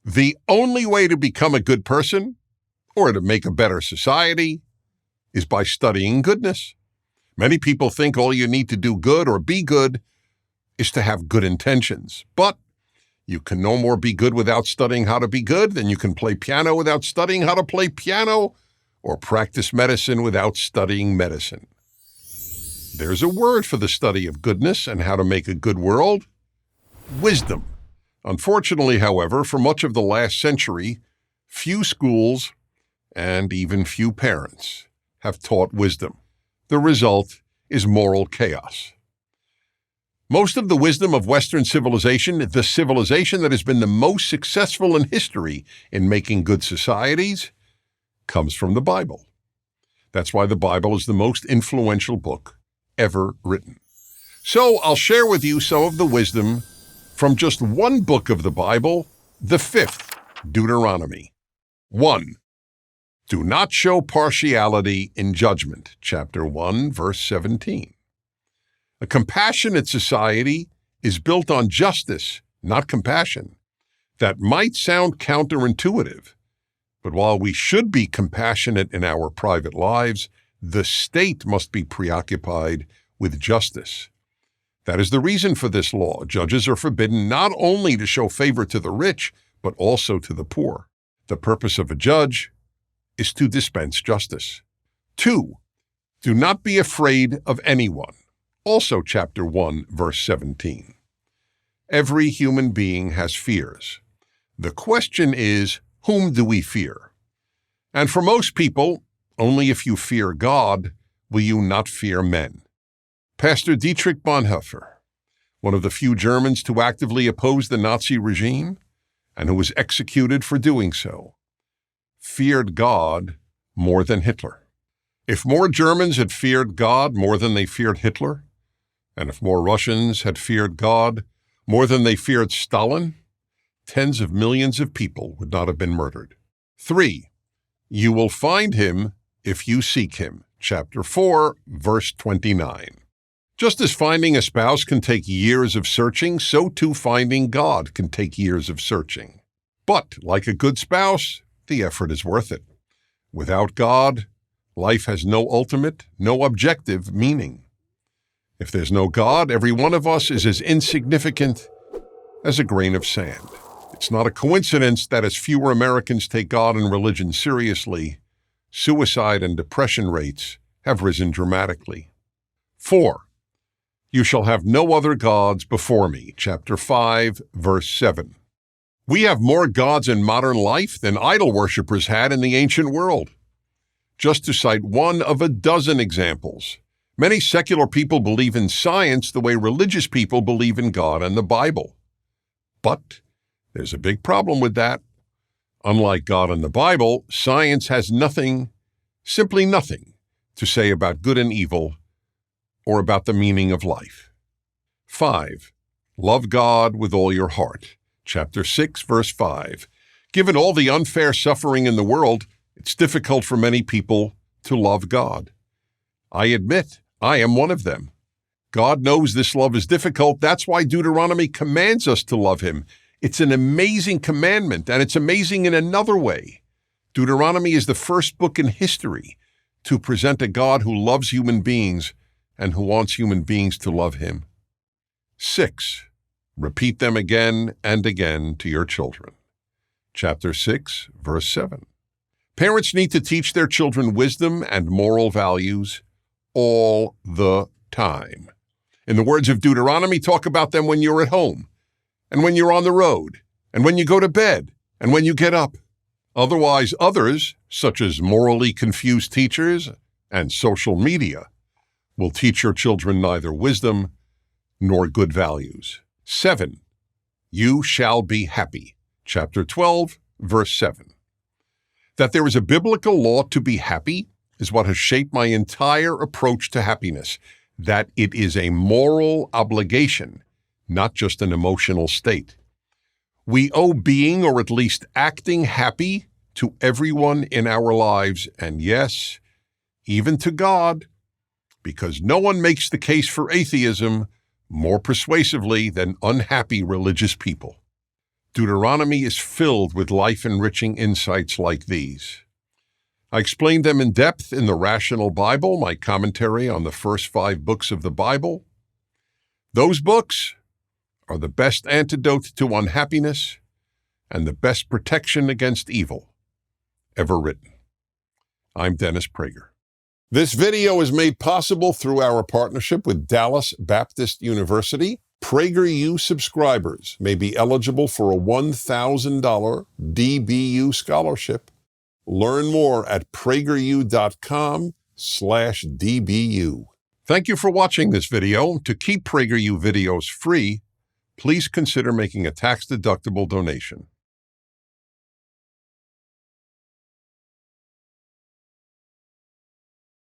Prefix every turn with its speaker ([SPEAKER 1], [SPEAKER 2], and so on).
[SPEAKER 1] The only way to become a good person or to make a better society is by studying goodness. Many people think all you need to do good or be good is to have good intentions. But you can no more be good without studying how to be good than you can play piano without studying how to play piano or practice medicine without studying medicine. There's a word for the study of goodness and how to make a good world: wisdom. Unfortunately, however, for much of the last century, few schools and even few parents have taught wisdom. The result is moral chaos. Most of the wisdom of Western civilization, the civilization that has been the most successful in history in making good societies, comes from the Bible. That's why the Bible is the most influential book ever written. So I'll share with you some of the wisdom from just one book of the Bible, the fifth, Deuteronomy. 1. Do not show partiality in judgment, chapter 1, verse 17. A compassionate society is built on justice, not compassion. That might sound counterintuitive, but while we should be compassionate in our private lives, the state must be preoccupied with justice. That is the reason for this law. Judges are forbidden not only to show favor to the rich, but also to the poor. The purpose of a judge is to dispense justice. 2. Do not be afraid of anyone. Also chapter 1, verse 17. Every human being has fears. The question is, whom do we fear? And for most people, only if you fear God will you not fear men. Pastor Dietrich Bonhoeffer, one of the few Germans to actively oppose the Nazi regime and who was executed for doing so, feared God more than Hitler. If more Germans had feared God more than they feared Hitler, and if more Russians had feared God more than they feared Stalin, tens of millions of people would not have been murdered. 3. You will find him if you seek him. Chapter 4, verse 29. Just as finding a spouse can take years of searching, so too finding God can take years of searching. But, like a good spouse, the effort is worth it. Without God, life has no ultimate, no objective meaning. If there's no God, every one of us is as insignificant as a grain of sand. It's not a coincidence that as fewer Americans take God and religion seriously, suicide and depression rates have risen dramatically. 4. You shall have no other gods before me. Chapter 5, verse 7. We have more gods in modern life than idol worshippers had in the ancient world. Just to cite one of a dozen examples, many secular people believe in science the way religious people believe in God and the Bible. But there's a big problem with that. Unlike God and the Bible, science has nothing, simply nothing, to say about good and evil or about the meaning of life. 5. Love God with all your heart. Chapter 6, verse 5. Given all the unfair suffering in the world, it's difficult for many people to love God. I admit, I am one of them. God knows this love is difficult. That's why Deuteronomy commands us to love him. It's an amazing commandment, and it's amazing in another way. Deuteronomy is the first book in history to present a God who loves human beings and who wants human beings to love him. 6. Repeat them again and again to your children. Chapter 6, verse 7. Parents need to teach their children wisdom and moral values all the time. In the words of Deuteronomy, talk about them when you're at home, and when you're on the road, and when you go to bed, and when you get up. Otherwise, others, such as morally confused teachers and social media, will teach your children neither wisdom nor good values. 7. You shall be happy. Chapter 12, verse 7. That there is a biblical law to be happy is what has shaped my entire approach to happiness, that it is a moral obligation, not just an emotional state. We owe being, or at least acting happy, to everyone in our lives, and yes, even to God, because no one makes the case for atheism more persuasively than unhappy religious people. Deuteronomy is filled with life-enriching insights like these. I explained them in depth in the Rational Bible, my commentary on the first 5 books of the Bible. Those books are the best antidote to unhappiness and the best protection against evil ever written. I'm Dennis Prager. This video is made possible through our partnership with Dallas Baptist University. PragerU subscribers may be eligible for a $1,000 DBU scholarship. Learn more at prageru.com/DBU. Thank you for watching this video. To keep PragerU videos free, please consider making a tax-deductible donation.